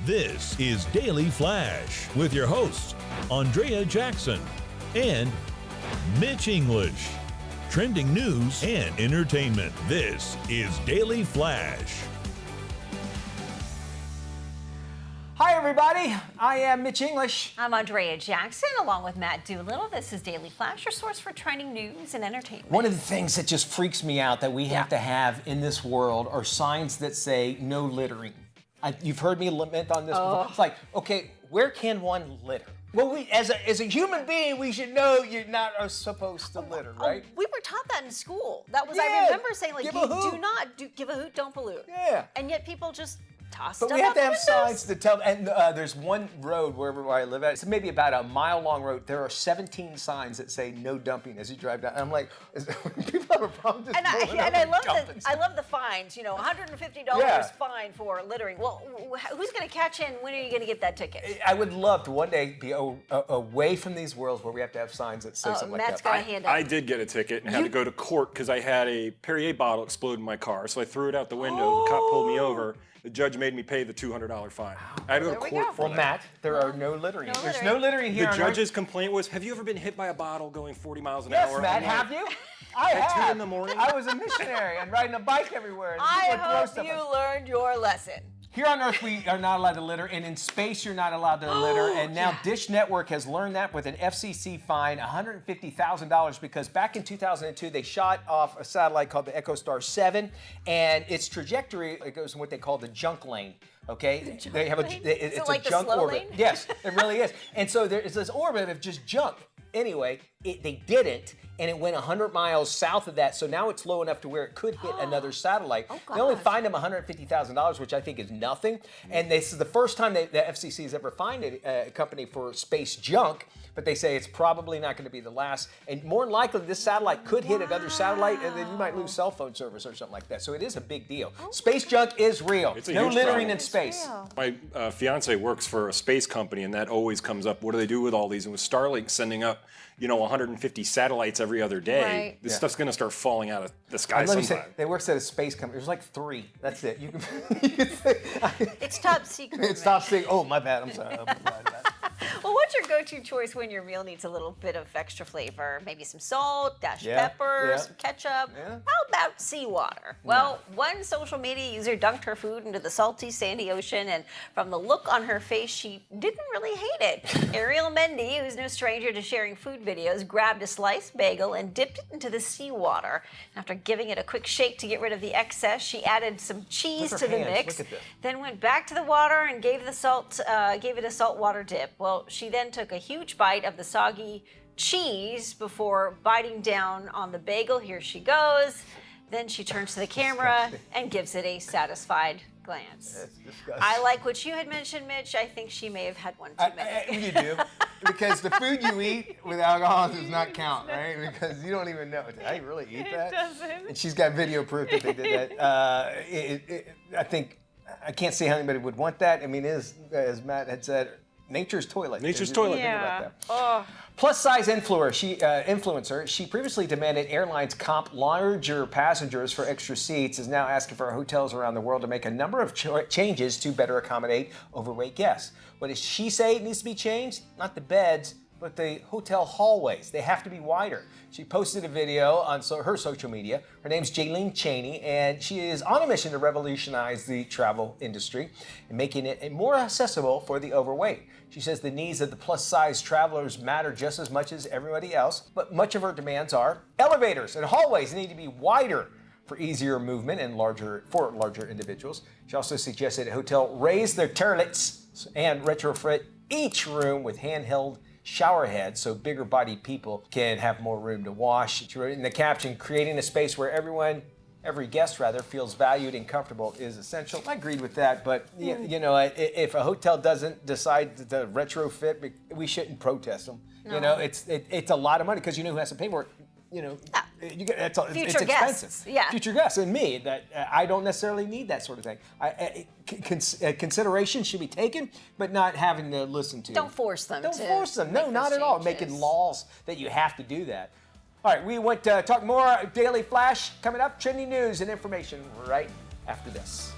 This is Daily Flash with your hosts, Andrea Jackson and Mitch English. Trending news and entertainment. This is Daily Flash. Hi, everybody. I am Mitch English. I'm Andrea Jackson, along with Matt Doolittle. This is Daily Flash, your source for trending news and entertainment. One of the things that just freaks me out that we have to have in this world are signs that say no littering. You've heard me lament on this before. It's like, okay, where can one litter? Well, as a human being, we should know you're not supposed to litter, right? We were taught that in school. That was, Yeah. I remember saying, like, Give you a hoot. do not give a hoot, don't pollute. Yeah. And yet people just toss But stuff we have out to the have windows. signs to tell. And there's one road wherever I live at. It's maybe about a mile-long road. There are 17 signs that say no dumping as you drive down. And I'm like, people have a problem just And pulling I over and love dumping I love the fines. You know, $150 Yeah. fine for littering. Well, who's going to catch you, and when are you going to get that ticket? I would love to one day be away from these worlds where we have to have signs that say something Matt's like got a that. hand I up. did get a ticket and had to go to court because I had a Perrier bottle explode in my car. So I threw it out the window. The cop pulled me over. The judge made me pay the $200 fine. I had to go to There we court go. for Well, that. Matt, there are no littering. No There's littering. no littering here. The on judge's complaint was, have you ever been hit by a bottle going 40 miles an Yes, hour? Matt, I'm like, have you? I At have. 2 in the morning? I was a missionary and riding a bike everywhere. And I people would throw hope stuff at you us. learned your lesson. Here on Earth, we are not allowed to litter, and in space, you're not allowed to litter. And now Dish Network has learned that with an FCC fine, $150,000, because back in 2002, they shot off a satellite called the EchoStar 7, and its trajectory, it goes in what they call the junk lane. Okay, they have lane? it's So a like the junk slow orbit. lane? Yes, it really is. And so there is this orbit of just junk. Anyway, they didn't, and it went 100 miles south of that, so now it's low enough to where it could hit another satellite. They only gosh. fined them $150,000, which I think is nothing. And this is the first time the FCC has ever fined a company for space junk, but they say it's probably not going to be the last. And more than likely, this satellite could hit another satellite, and then you might lose cell phone service or something like that. So it is a big deal. Space junk is real. It's a No huge littering problem. in space. My fiance works for a space company, and that always comes up. What do they do with all these? And with Starlink sending up, 150 satellites every other day, Right. this stuff's going to start falling out of the sky Let me say, sometime. they works at a space company. There's like 3. That's it. You can say, It's top secret. it's top secret. Oh, my bad. I'm sorry. I'm sorry about that. Well, what's your go-to choice when your meal needs a little bit of extra flavor? Maybe some salt, dashed Yeah, pepper, yeah. some ketchup. Yeah. How about seawater? Well, one social media user dunked her food into the salty, sandy ocean, and from the look on her face, she didn't really hate it. Ariel Mendy, who's no stranger to sharing food videos, grabbed a sliced bagel and dipped it into the seawater. After giving it a quick shake to get rid of the excess, she added some cheese Look to at the her hands. mix, Look at this. then went back to the water and gave it a saltwater dip. Well, she then took a huge bite of the soggy cheese before biting down on the bagel. Here she goes. Then she turns to the camera and gives it a satisfied glance. That's disgusting. I like what you had mentioned, Mitch. I think she may have had one too many. You do, because the food you eat with alcohol does not count, right? Because you don't even know. Did I really eat that? doesn't. And she's got video proof that they did that. I think I can't see how anybody would want that. I mean, as Matt had said, nature's toilet. Nature's If you toilet. think about that. Oh. Plus size influencer, she previously demanded airlines comp larger passengers for extra seats, is now asking for hotels around the world to make a number of changes to better accommodate overweight guests. What does she say needs to be changed? Not the beds, but the hotel hallways. They have to be wider. She posted a video on her social media. Her name's Jaylene Cheney, and she is on a mission to revolutionize the travel industry and making it more accessible for the overweight. She says the needs of the plus-size travelers matter just as much as everybody else, but much of her demands are elevators and hallways need to be wider for easier movement and larger individuals. She also suggested a hotel raise their toilets and retrofit each room with handheld shower heads so bigger bodied people can have more room to wash. She wrote in the caption, creating a space where every guest feels valued and comfortable is essential. I agreed with that, but if a hotel doesn't decide to retrofit, we shouldn't protest them. No. It's a lot of money because who has to pay for it? It's Future expensive. guests, yeah. Future guests, and me, that I don't necessarily need that sort of thing. Consideration should be taken, but not having to listen to. Don't force them. Don't to force them. No, make not those at all. changes. Making laws that you have to do that. All right, we want to talk more Daily Flash coming up. Trending news and information right after this.